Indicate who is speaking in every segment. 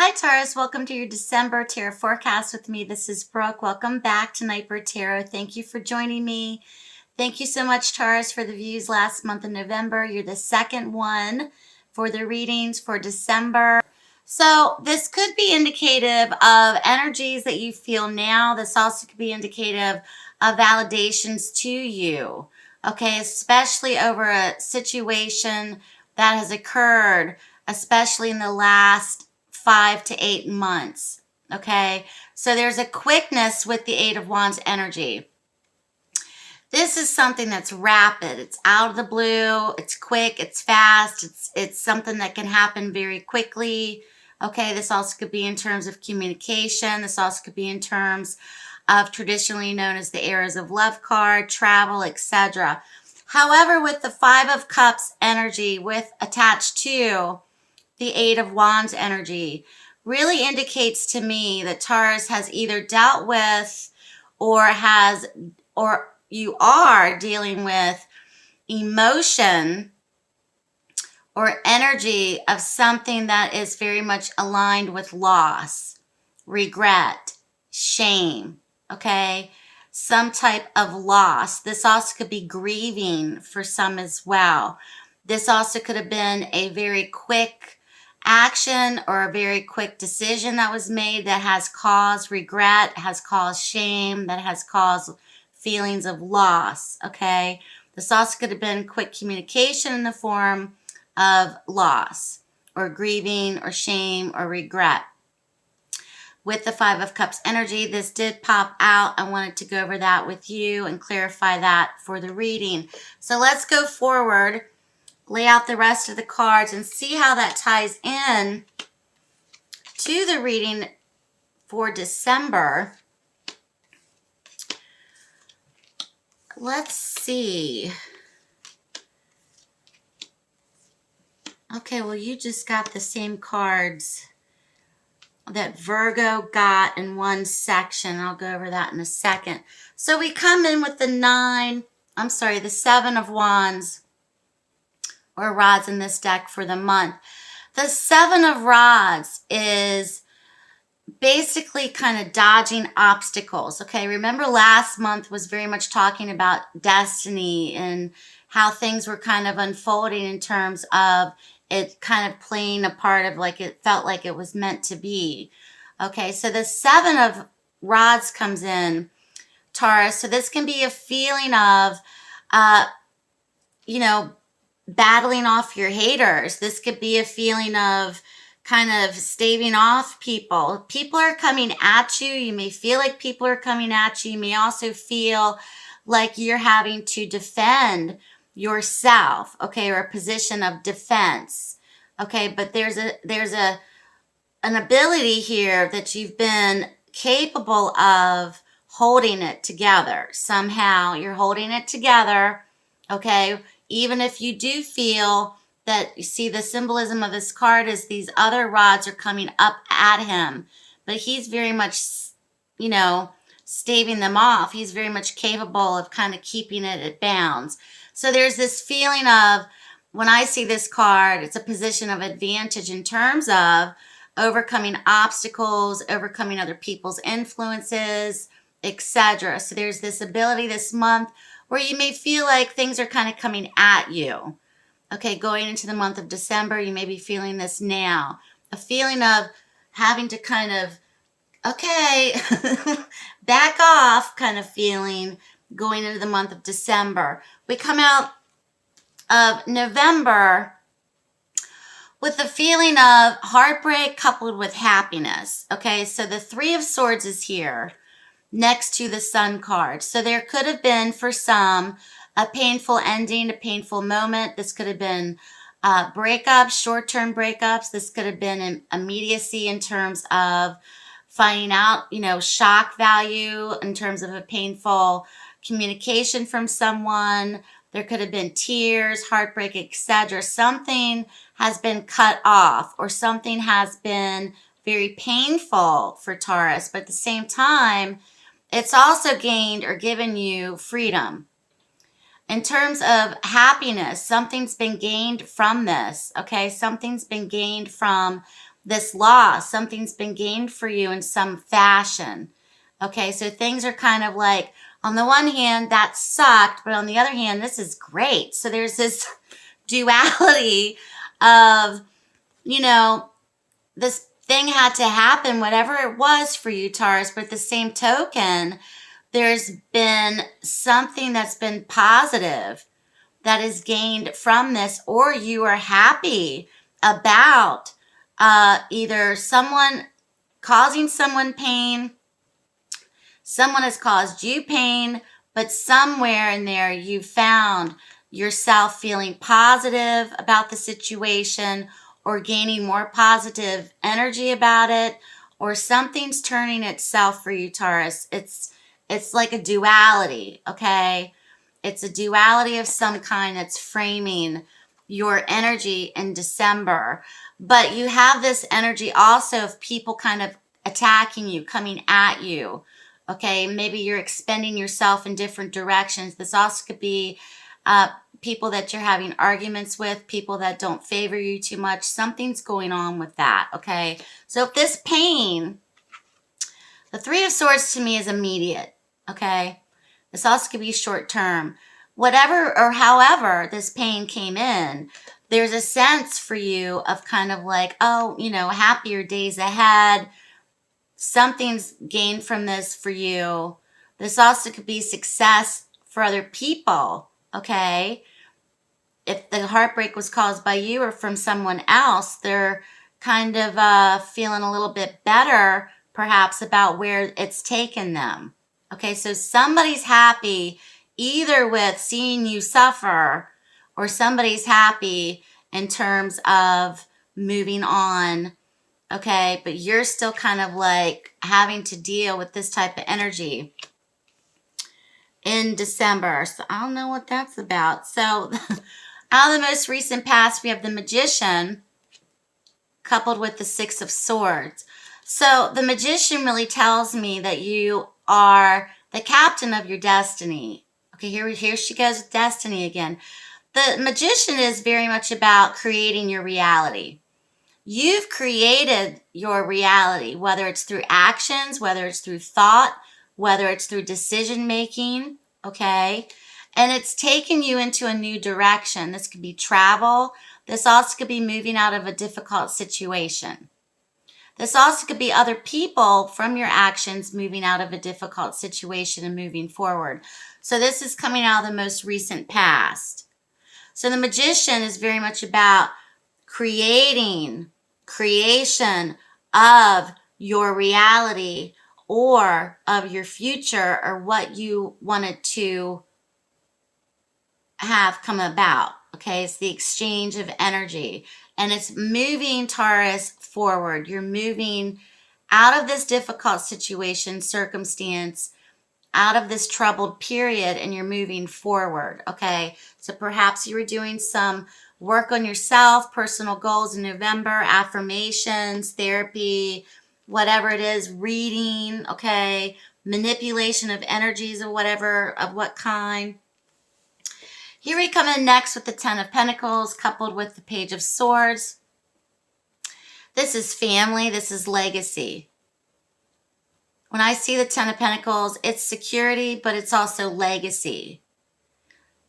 Speaker 1: Hi Taurus, welcome to your December Tarot forecast with me. This is Brooke. Welcome back to Nightbird Tarot. Thank you for joining me. Thank you so much, Taurus, for the views last month in November. You're the second one for the readings for December. So this could be indicative of energies that you feel now. This also could be indicative of validations to you, okay, especially over a situation that has occurred, especially in the last 5 to 8 months, okay? So there's a quickness with the Eight of Wands energy. This is something that's rapid. It's out of the blue. It's quick. It's fast. It's something that can happen very quickly. Okay, this also could be in terms of communication. This also could be in terms of traditionally known as the Eras of Love card, travel, etc. However, with the Five of Cups energy with attached to the Eight of Wands energy, really indicates to me that Taurus has either dealt with or you are dealing with emotion or energy of something that is very much aligned with loss, regret, shame, okay? Some type of loss. This also could be grieving for some as well. This also could have been a very quick action or a very quick decision that was made that has caused regret, has caused shame, that has caused feelings of loss, okay? This also could have been quick communication in the form of loss or grieving or shame or regret. With the Five of Cups energy, this did pop out. I wanted to go over that with you and clarify that for the reading. So let's go forward, lay out the rest of the cards and see how that ties in to the reading for December. Let's see. Okay, well, you just got the same cards that Virgo got in one section. I'll go over that in a second. So we come in with the the Seven of Wands or rods in this deck for the month. The Seven of Rods is basically kind of dodging obstacles, okay? Remember last month was very much talking about destiny and how things were kind of unfolding in terms of it kind of playing a part of like it felt like it was meant to be. Okay, so the Seven of Rods comes in, Taurus. So this can be a feeling of, battling off your haters. This could be a feeling of kind of staving off people. People are coming at you. You may feel like people are coming at you. You may also feel like you're having to defend yourself, okay, or a position of defense, okay, but there's an ability here that you've been capable of holding it together. Somehow you're holding it together, okay, even if you do feel that, you see the symbolism of this card is these other rods are coming up at him, but he's very much, staving them off. He's very much capable of kind of keeping it at bounds. So there's this feeling of, when I see this card, it's a position of advantage in terms of overcoming obstacles, overcoming other people's influences, etc. So there's this ability this month where you may feel like things are kind of coming at you. Okay, going into the month of December, you may be feeling this now. A feeling of having to kind of, okay, back off kind of feeling going into the month of December. We come out of November with the feeling of heartbreak coupled with happiness. Okay, so the Three of Swords is here next to the Sun card. So there could have been for some a painful ending, a painful moment. This could have been breakups, short-term breakups. This could have been an immediacy in terms of finding out, shock value in terms of a painful communication from someone. There could have been tears, heartbreak, etc. Something has been cut off or something has been very painful for Taurus, but at the same time, it's also gained or given you freedom. In terms of happiness, something's been gained from this, okay? Something's been gained from this loss. Something's been gained for you in some fashion. Okay, so things are kind of like, on the one hand, that sucked, but on the other hand, this is great. So there's this duality of, you know, this thing had to happen, whatever it was for you, Taurus, but at the same token, there's been something that's been positive that is gained from this, or you are happy about either someone causing someone pain, someone has caused you pain, but somewhere in there you found yourself feeling positive about the situation or gaining more positive energy about it, or something's turning itself for you, Taurus. It's like a duality, okay? It's a duality of some kind that's framing your energy in December. But you have this energy also of people kind of attacking you, coming at you. Okay, maybe you're expending yourself in different directions. This also could be people that you're having arguments with, people that don't favor you too much. Something's going on with that, okay? So if this pain, the Three of Swords to me is immediate, okay? This also could be short term. Whatever or however this pain came in, there's a sense for you of kind of like, oh, you know, happier days ahead. Something's gained from this for you. This also could be success for other people, okay? If the heartbreak was caused by you or from someone else, they're kind of feeling a little bit better, perhaps, about where it's taken them. Okay, so somebody's happy either with seeing you suffer, or somebody's happy in terms of moving on. Okay, but you're still kind of like having to deal with this type of energy in December. So I don't know what that's about. So out of the most recent past, we have the Magician coupled with the Six of Swords. So the Magician really tells me that you are the captain of your destiny. Okay, here she goes with destiny again. The Magician is very much about creating your reality. You've created your reality, whether it's through actions, whether it's through thought, whether it's through decision making, okay? And it's taken you into a new direction. This could be travel. This also could be moving out of a difficult situation. This also could be other people from your actions moving out of a difficult situation and moving forward. So this is coming out of the most recent past. So the Magician is very much about creation of your reality or of your future, or what you wanted to have come about. Okay, it's the exchange of energy, and it's moving, Taurus, forward. You're moving out of this difficult situation, circumstance, out of this troubled period, and you're moving forward. Okay, so perhaps you were doing some work on yourself, personal goals in November, affirmations, therapy, whatever it is, reading, okay, manipulation of energies of whatever, of what kind. Here we come in next with the Ten of Pentacles coupled with the Page of Swords. This is family, this is legacy. When I see the Ten of Pentacles, it's security, but it's also legacy.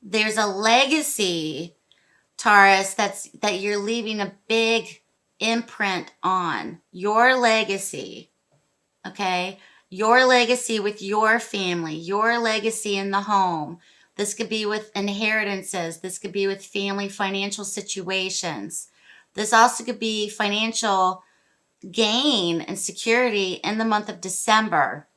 Speaker 1: There's a legacy, Taurus, that you're leaving a big imprint on. Your legacy, okay? Your legacy with your family, your legacy in the home. This could be with inheritances. This could be with family financial situations. This also could be financial gain and security in the month of December.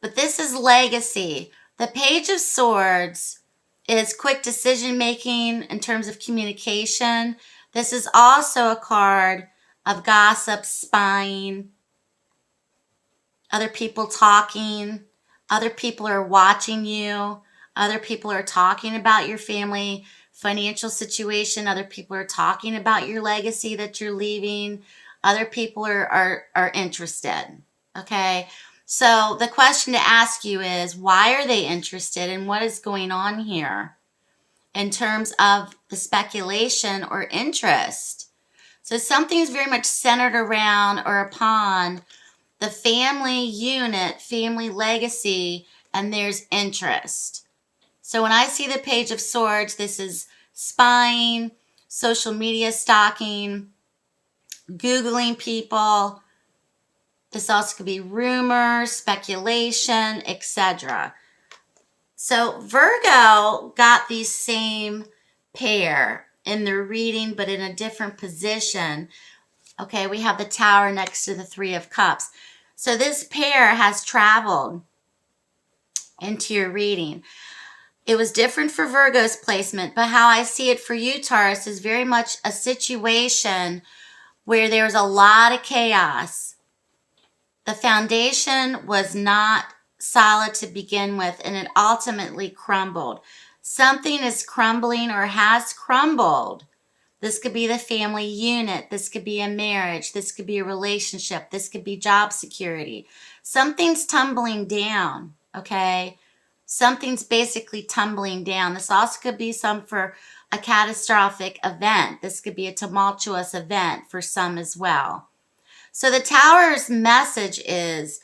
Speaker 1: But this is legacy. The Page of Swords is quick decision making in terms of communication. This is also a card of gossip, spying, other people talking, other people are watching you, other people are talking about your family financial situation, other people are talking about your legacy that you're leaving, other people are interested, okay? So the question to ask you is, why are they interested and what is going on here in terms of the speculation or interest? So something is very much centered around or upon the family unit, family legacy, and there's interest. So when I see the Page of Swords, this is spying, social media stalking, Googling people. This also could be rumors, speculation, etc. So Virgo got these same pair in their reading, but in a different position. Okay, we have the Tower next to the Three of Cups. So this pair has traveled into your reading. It was different for Virgo's placement, but how I see it for you, Taurus, is very much a situation where there's a lot of chaos. The foundation was not solid to begin with, and it ultimately crumbled. Something is crumbling or has crumbled. This could be the family unit. This could be a marriage. This could be a relationship. This could be job security. Something's tumbling down, okay? Something's basically tumbling down. This also could be some for a catastrophic event. This could be a tumultuous event for some as well. So the Tower's message is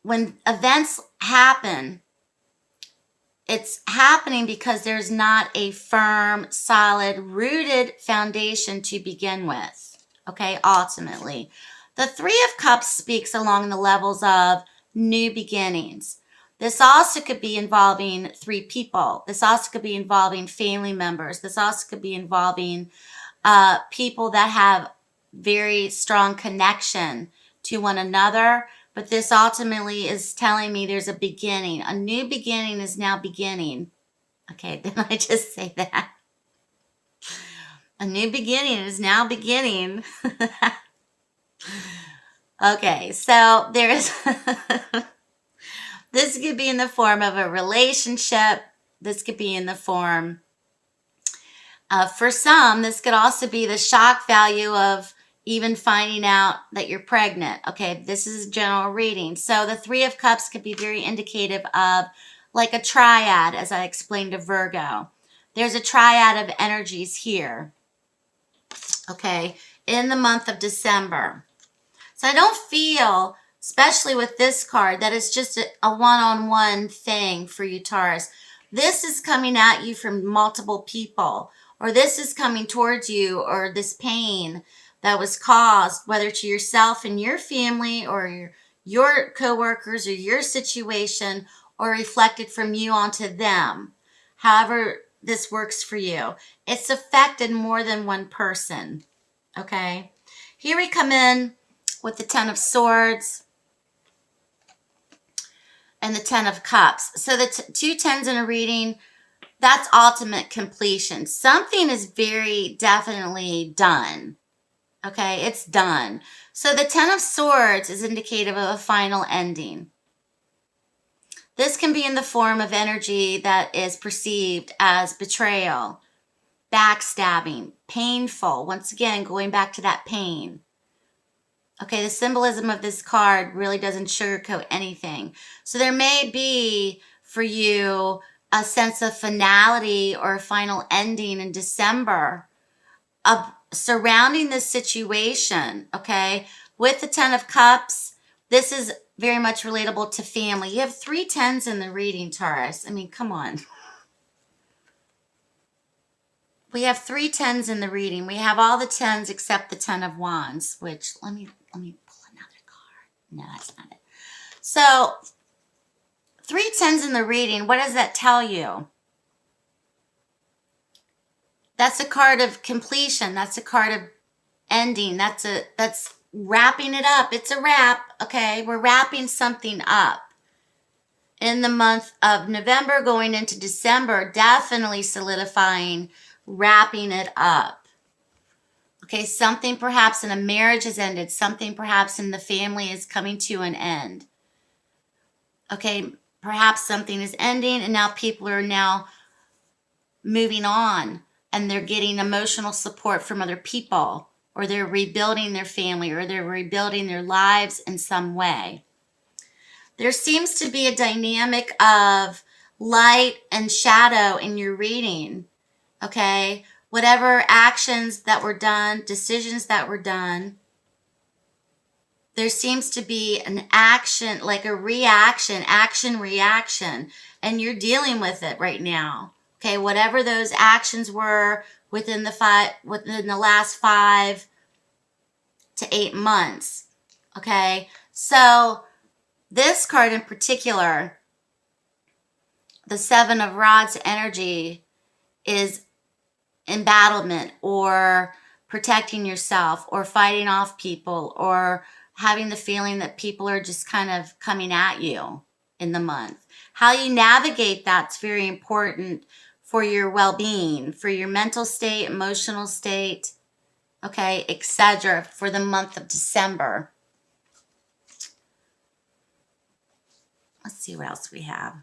Speaker 1: when events happen, it's happening because there's not a firm, solid, rooted foundation to begin with, okay, ultimately. The Three of Cups speaks along the levels of new beginnings. This also could be involving three people. This also could be involving family members. This also could be involving people that have very strong connection to one another. But this ultimately is telling me there's a beginning. A new beginning is now beginning. Okay, didn't I just say that? A new beginning is now beginning. Okay, so there's... This could be in the form of a relationship. This could be in the form of, for some, this could also be the shock value of even finding out that you're pregnant. Okay, this is a general reading. So the Three of Cups could be very indicative of like a triad, as I explained to Virgo. There's a triad of energies here, okay, in the month of December. So I don't feel, especially with this card, that it's just a one-on-one thing for you, Taurus. This is coming at you from multiple people, or this is coming towards you, or this pain that was caused, whether to yourself and your family, or your coworkers, or your situation, or reflected from you onto them. However this works for you. It's affected more than one person, okay? Here we come in with the Ten of Swords and the Ten of Cups. So the two tens in a reading, that's ultimate completion. Something is very definitely done. Okay, it's done. So the Ten of Swords is indicative of a final ending. This can be in the form of energy that is perceived as betrayal, backstabbing, painful. Once again, going back to that pain. Okay, the symbolism of this card really doesn't sugarcoat anything. So there may be for you a sense of finality or a final ending in December of surrounding this situation, okay? With the Ten of Cups, this is very much relatable to family. You have 3 tens in the reading, Taurus. I mean, come on. We have 3 tens in the reading. We have all the tens except the Ten of Wands, which let me pull another card. No, that's not it. So 3 tens in the reading, what does that tell you? That's a card of completion. That's a card of ending. That's wrapping it up. It's a wrap, okay? We're wrapping something up. In the month of November going into December, definitely solidifying, wrapping it up. Okay, something perhaps in a marriage has ended. Something perhaps in the family is coming to an end. Okay, perhaps something is ending and now people are now moving on and they're getting emotional support from other people, or they're rebuilding their family, or they're rebuilding their lives in some way. There seems to be a dynamic of light and shadow in your reading, okay? whatever actions that were done, decisions that were done, there seems to be an action, like a reaction, action, reaction, and you're dealing with it right now. Okay, whatever those actions were within the last 5 to 8 months. Okay, so this card in particular, the Seven of Rods energy, is embattlement or protecting yourself or fighting off people or having the feeling that people are just kind of coming at you in the month. How you navigate that's very important for your well-being, for your mental state, emotional state, okay, etc. for the month of December. Let's see what else we have.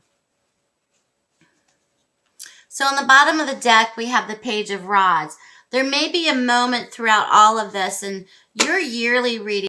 Speaker 1: So on the bottom of the deck, we have the Page of Rods. There may be a moment throughout all of this, and your yearly reading